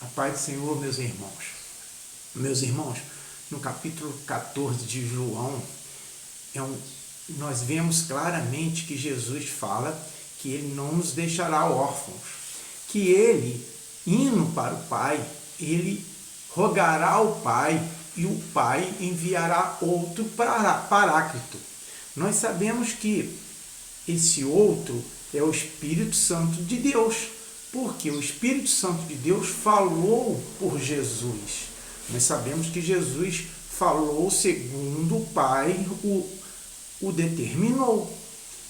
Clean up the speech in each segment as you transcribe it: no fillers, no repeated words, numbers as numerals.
A paz do Senhor, meus irmãos. Meus irmãos, no capítulo 14 de João, nós vemos claramente que Jesus fala que ele não nos deixará órfãos, que ele, indo para o Pai, ele rogará ao Pai e o Pai enviará outro paráclito. Nós sabemos que esse outro é o Espírito Santo de Deus, porque o Espírito Santo de Deus falou por Jesus. Nós sabemos que Jesus falou segundo o Pai o determinou.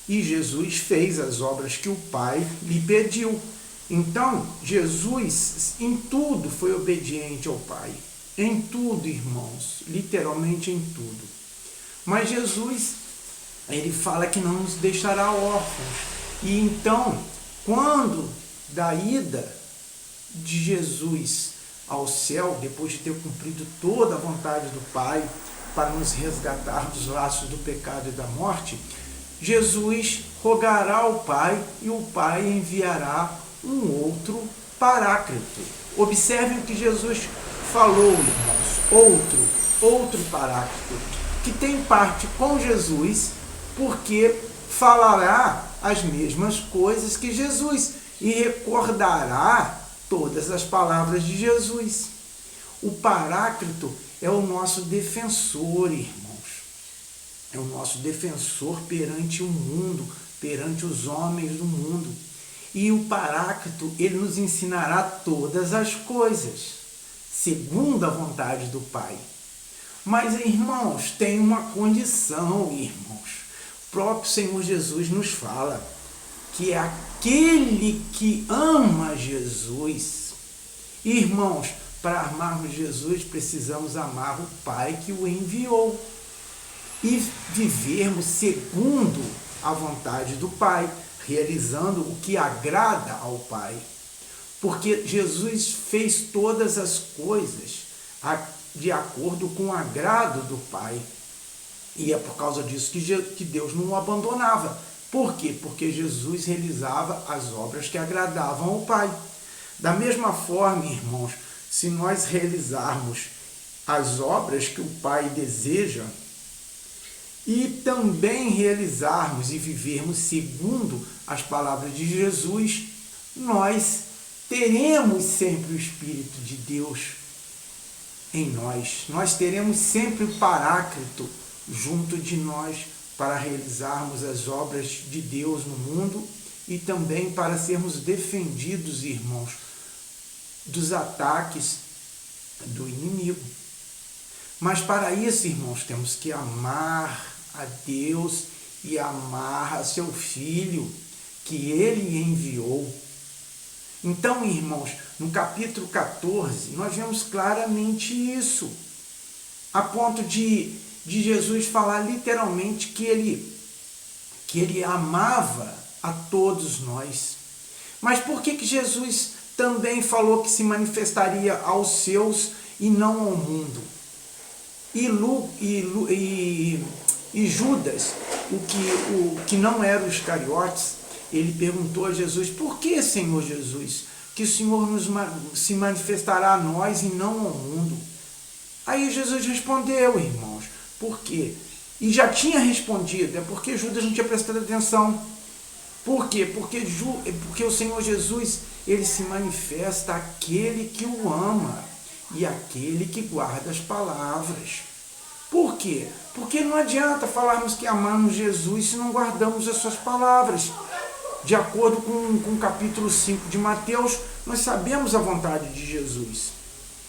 E Jesus fez as obras que o Pai lhe pediu. Então, Jesus em tudo foi obediente ao Pai. Em tudo, irmãos, literalmente em tudo. Mas Jesus, ele fala que não nos deixará órfãos. E então, quando da ida de Jesus ao céu, depois de ter cumprido toda a vontade do Pai para nos resgatar dos laços do pecado e da morte, Jesus rogará ao Pai e o Pai enviará um outro paráclito. Observem o que Jesus falou, irmãos, outro paráclito, que tem parte com Jesus, porque falará as mesmas coisas que Jesus e recordará todas as palavras de Jesus. O paráclito é o nosso defensor, irmãos. É o nosso defensor perante o mundo, perante os homens do mundo. E o paráclito, ele nos ensinará todas as coisas, segundo a vontade do Pai. Mas, irmãos, tem uma condição, irmãos. O próprio Senhor Jesus nos fala que é aquele que ama Jesus. Irmãos, para amarmos Jesus, precisamos amar o Pai que o enviou e vivermos segundo a vontade do Pai, realizando o que agrada ao Pai. Porque Jesus fez todas as coisas de acordo com o agrado do Pai. E é por causa disso que Deus não o abandonava. Por quê? Porque Jesus realizava as obras que agradavam ao Pai. Da mesma forma, irmãos, se nós realizarmos as obras que o Pai deseja e também realizarmos e vivermos segundo as palavras de Jesus, nós teremos sempre o Espírito de Deus em nós. Nós teremos sempre o Paráclito junto de nós para realizarmos as obras de Deus no mundo e também para sermos defendidos, irmãos, dos ataques do inimigo. Mas para isso, irmãos, temos que amar a Deus e amar a seu Filho, que Ele enviou. Então, irmãos, no capítulo 14, nós vemos claramente isso, a ponto de Jesus falar literalmente que ele amava a todos nós. Mas por que Jesus também falou que se manifestaria aos seus e não ao mundo? E Judas, o que não era os Iscariotes, ele perguntou a Jesus: por que, Senhor Jesus, que o Senhor se manifestará a nós e não ao mundo? Aí Jesus respondeu, irmãos, por quê? E já tinha respondido, é porque Judas não tinha prestado atenção. Por quê? Porque o Senhor Jesus, ele se manifesta àquele que o ama e àquele que guarda as palavras. Por quê? Porque não adianta falarmos que amamos Jesus se não guardamos as suas palavras. De acordo com o capítulo 5 de Mateus, nós sabemos a vontade de Jesus.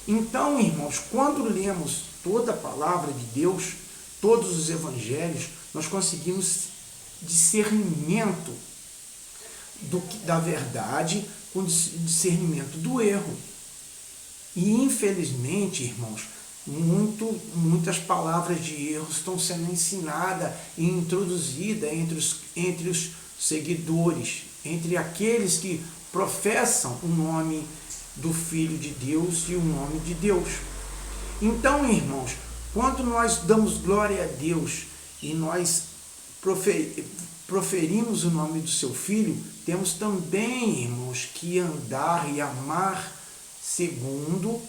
Então, irmãos, quando lemos toda a palavra de Deus, todos os evangelhos, nós conseguimos discernimento da verdade com discernimento do erro. E, infelizmente, irmãos, muitas palavras de erro estão sendo ensinadas e introduzidas entre os seguidores, entre aqueles que professam o nome do Filho de Deus e o nome de Deus. Então, irmãos, quando nós damos glória a Deus e nós proferimos o nome do seu Filho, temos também, irmãos, que andar e amar segundo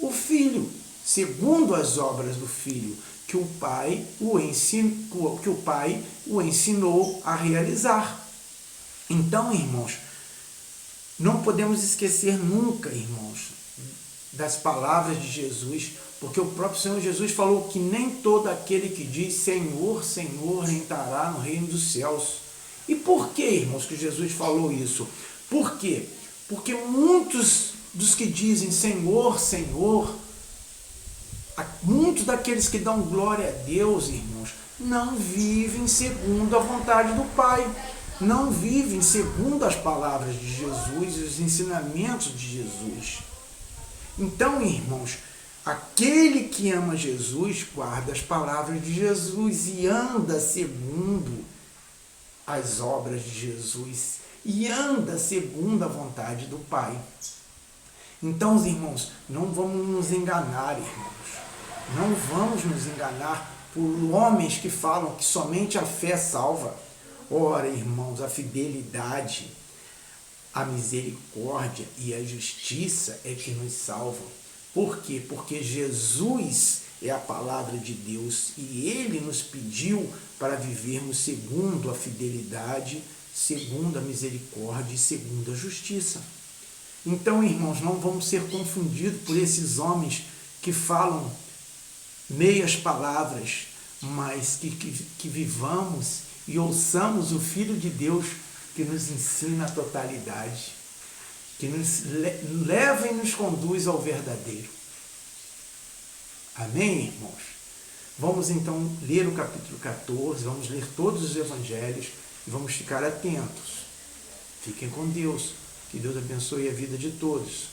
o Filho, segundo as obras do Filho, que o Pai o ensinou a realizar. Então, irmãos, não podemos esquecer nunca, irmãos, das palavras de Jesus, porque o próprio Senhor Jesus falou que nem todo aquele que diz Senhor, Senhor entrará no reino dos céus. E por que, irmãos, que Jesus falou isso? Por quê? Porque muitos dos que dizem Senhor, Senhor, muitos daqueles que dão glória a Deus, irmãos, não vivem segundo a vontade do Pai, não vivem segundo as palavras de Jesus e os ensinamentos de Jesus. Então, irmãos, aquele que ama Jesus guarda as palavras de Jesus e anda segundo as obras de Jesus e anda segundo a vontade do Pai. Então, irmãos, não vamos nos enganar, irmãos. Não vamos nos enganar por homens que falam que somente a fé salva. Ora, irmãos, a fidelidade, a misericórdia e a justiça é que nos salvam. Por quê? Porque Jesus é a palavra de Deus e Ele nos pediu para vivermos segundo a fidelidade, segundo a misericórdia e segundo a justiça. Então, irmãos, não vamos ser confundidos por esses homens que falam meias palavras, mas que vivamos e ouçamos o Filho de Deus que nos ensina a totalidade, que nos leva e nos conduz ao verdadeiro. Amém, irmãos? Vamos então ler o capítulo 14, vamos ler todos os evangelhos e vamos ficar atentos. Fiquem com Deus, que Deus abençoe a vida de todos.